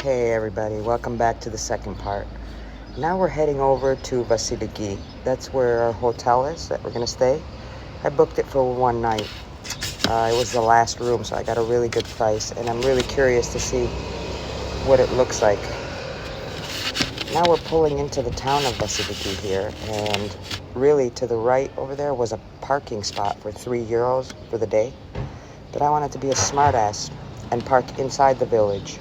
Hey everybody, welcome back to the second part. Now we're heading over to Vasiliki. That's where our hotel is that we're gonna stay. I booked it for one night. It was the last room, so I got a really good price, and I'm really curious to see what it looks like. Now we're pulling into the town of Vasiliki here, and really to the right over there was a parking spot for €3 for the day. But I wanted to be a smartass and park inside the village.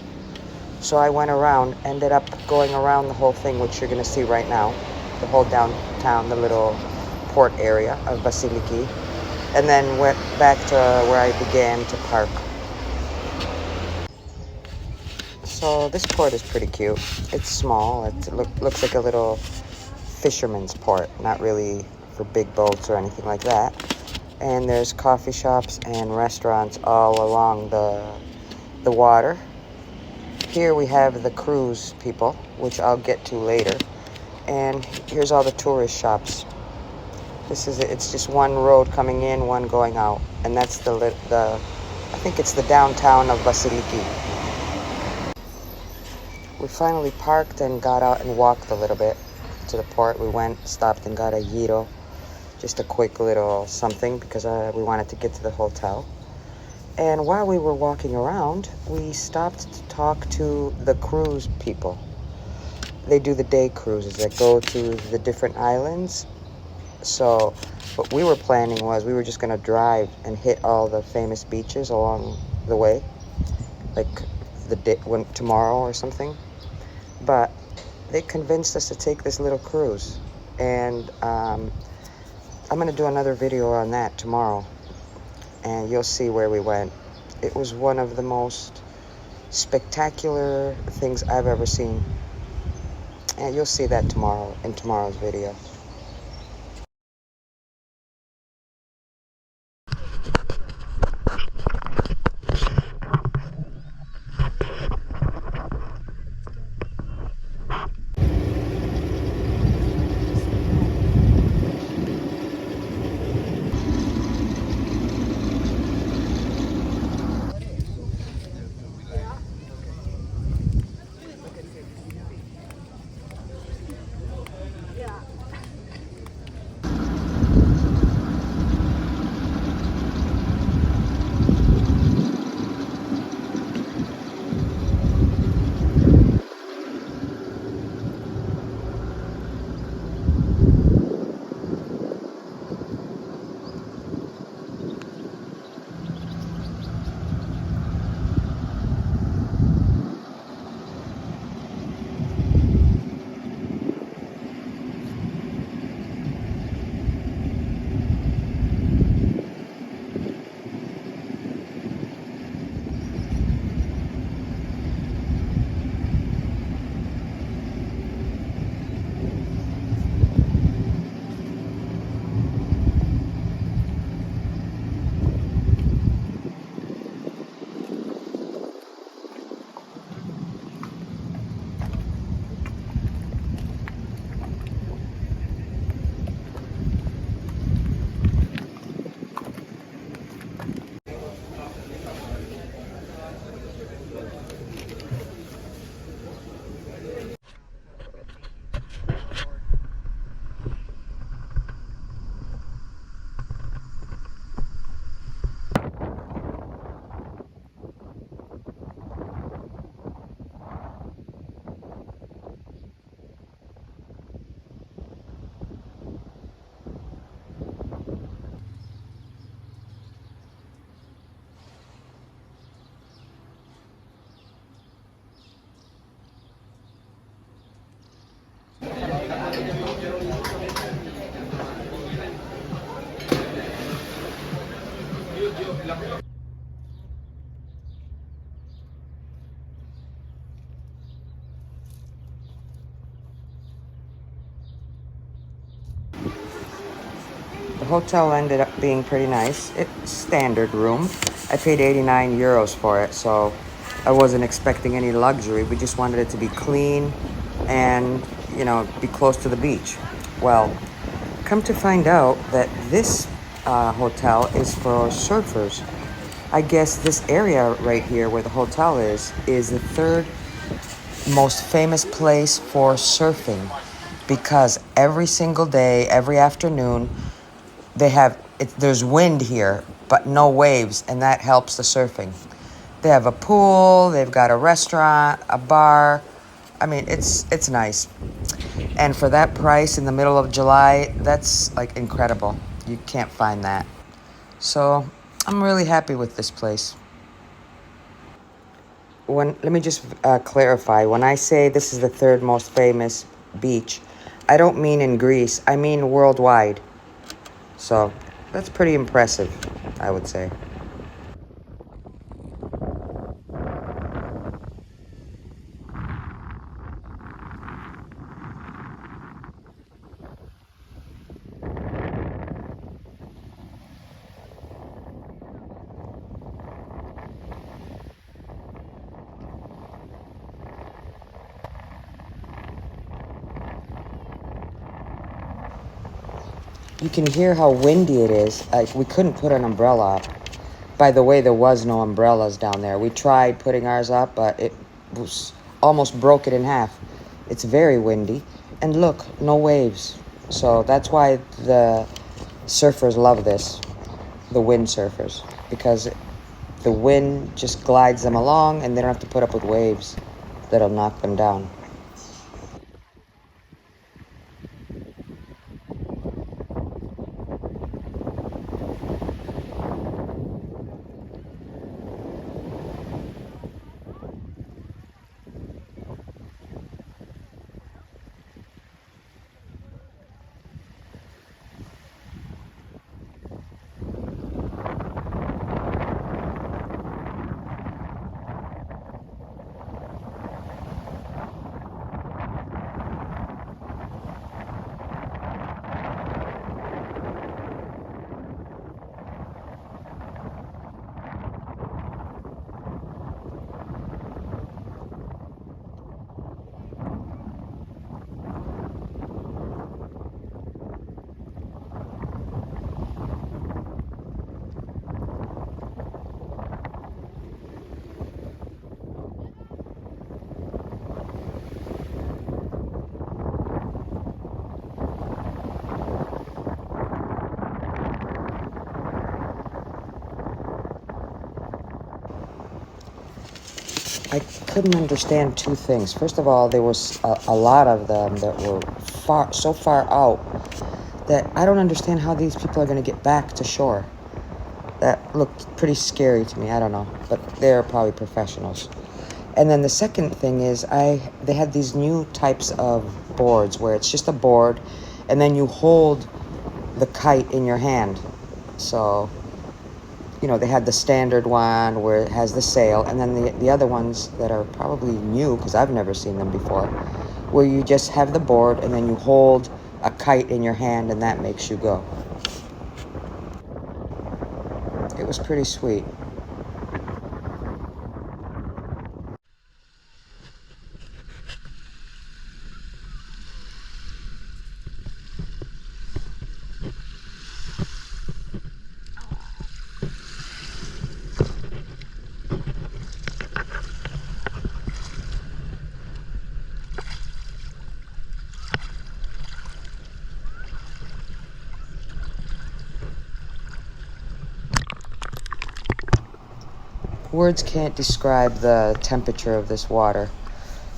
So I went around, ended up going around the whole thing, which you're going to see right now. The whole downtown, the little port area of Vasiliki. And then went back to where I began to park. So this port is pretty cute. It's small. It looks like a little fisherman's port. Not really for big boats or anything like that. And there's coffee shops and restaurants all along the water. Here we have the cruise people, which I'll get to later. And here's all the tourist shops. It's just one road coming in, one going out. And that's I think it's the downtown of Vasiliki. We finally parked and got out and walked a little bit to the port. We went, stopped and got a gyro. Just a quick little something because we wanted to get to the hotel. And while we were walking around, we stopped to talk to the cruise people. They do the day cruises that go to the different islands. So what we were planning was we were just going to drive and hit all the famous beaches along the way, like tomorrow or something. But they convinced us to take this little cruise. And I'm going to do another video on that tomorrow. And you'll see where we went. It was one of the most spectacular things I've ever seen. And you'll see that tomorrow in tomorrow's video. The hotel ended up being pretty nice. It's standard room. I paid €89 for it, so I wasn't expecting any luxury. We just wanted it to be clean and, be close to the beach. Well, come to find out that this hotel is for surfers. I guess this area right here where the hotel is the third most famous place for surfing because every single day, every afternoon, there's wind here, but no waves, and that helps the surfing. They have a pool, they've got a restaurant, a bar. I mean, it's nice. And for that price in the middle of July, that's like incredible. You can't find that. So I'm really happy with this place. Let me just clarify. When I say this is the third most famous beach, I don't mean in Greece. I mean worldwide. So that's pretty impressive, I would say. You can hear how windy it is. Like, we couldn't put an umbrella up. By the way, there was no umbrellas down there. We tried putting ours up, but it was almost broke it in half. It's very windy. And look, no waves. So that's why the surfers love this, the windsurfers, because the wind just glides them along and they don't have to put up with waves that'll knock them down. I couldn't understand two things. First of all, there was a lot of them that were so far out that I don't understand how these people are going to get back to shore. That looked pretty scary to me. I don't know, but they're probably professionals. And then the second thing is they had these new types of boards where it's just a board and then you hold the kite in your hand. So, they had the standard one where it has the sail, and then the other ones that are probably new because I've never seen them before, where you just have the board and then you hold a kite in your hand and that makes you go. It was pretty sweet. Words can't describe the temperature of this water.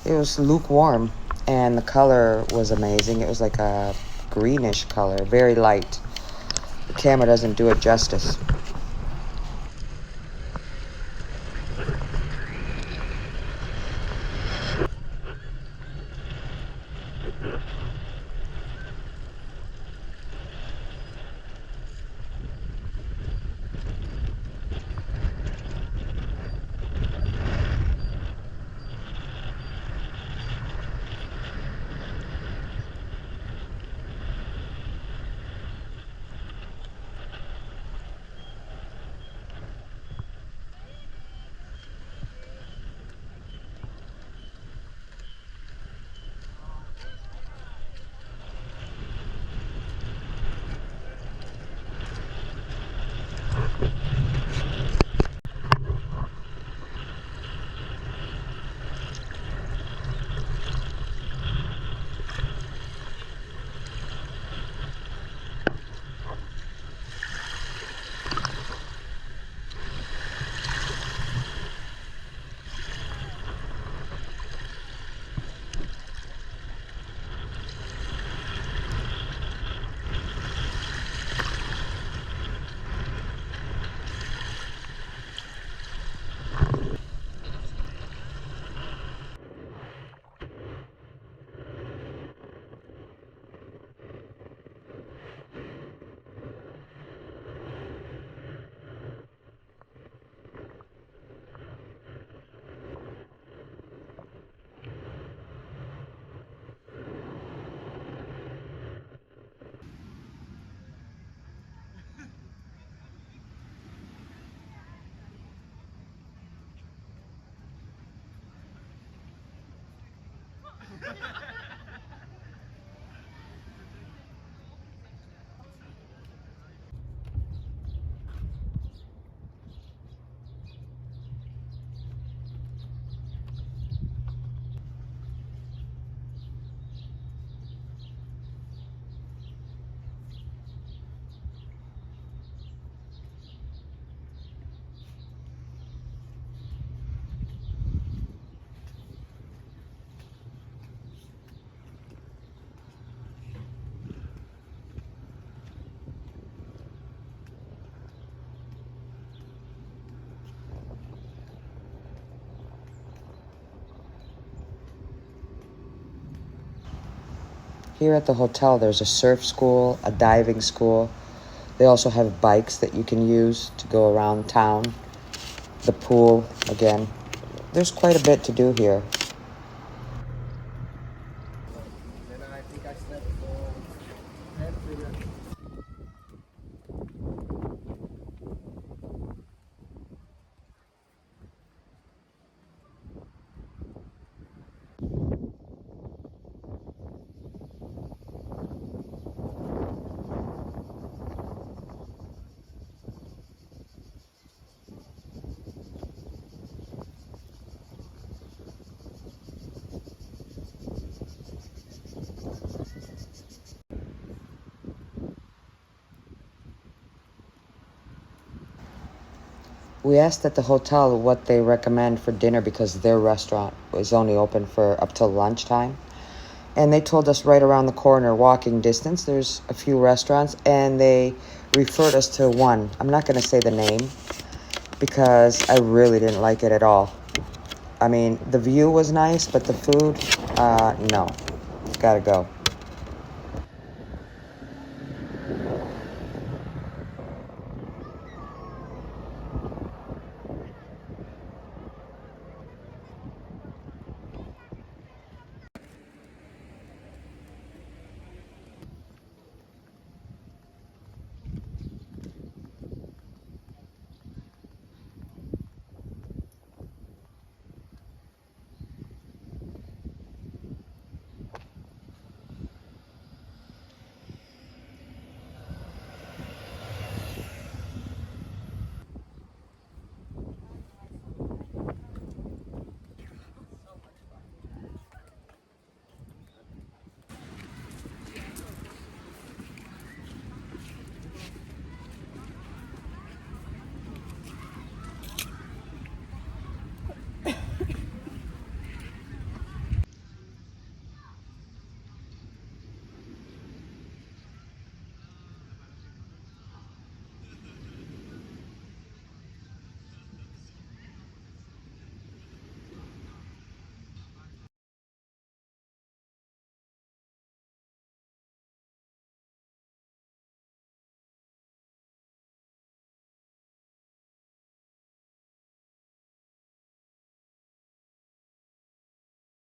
It was lukewarm, and the color was amazing. It was like a greenish color, very light. The camera doesn't do it justice. Here at the hotel, there's a surf school, a diving school. They also have bikes that you can use to go around town. The pool, again. There's quite a bit to do here. We asked at the hotel what they recommend for dinner because their restaurant was only open for up till lunchtime. And they told us right around the corner, walking distance, there's a few restaurants, and they referred us to one. I'm not going to say the name because I really didn't like it at all. I mean, the view was nice, but the food, no, gotta go.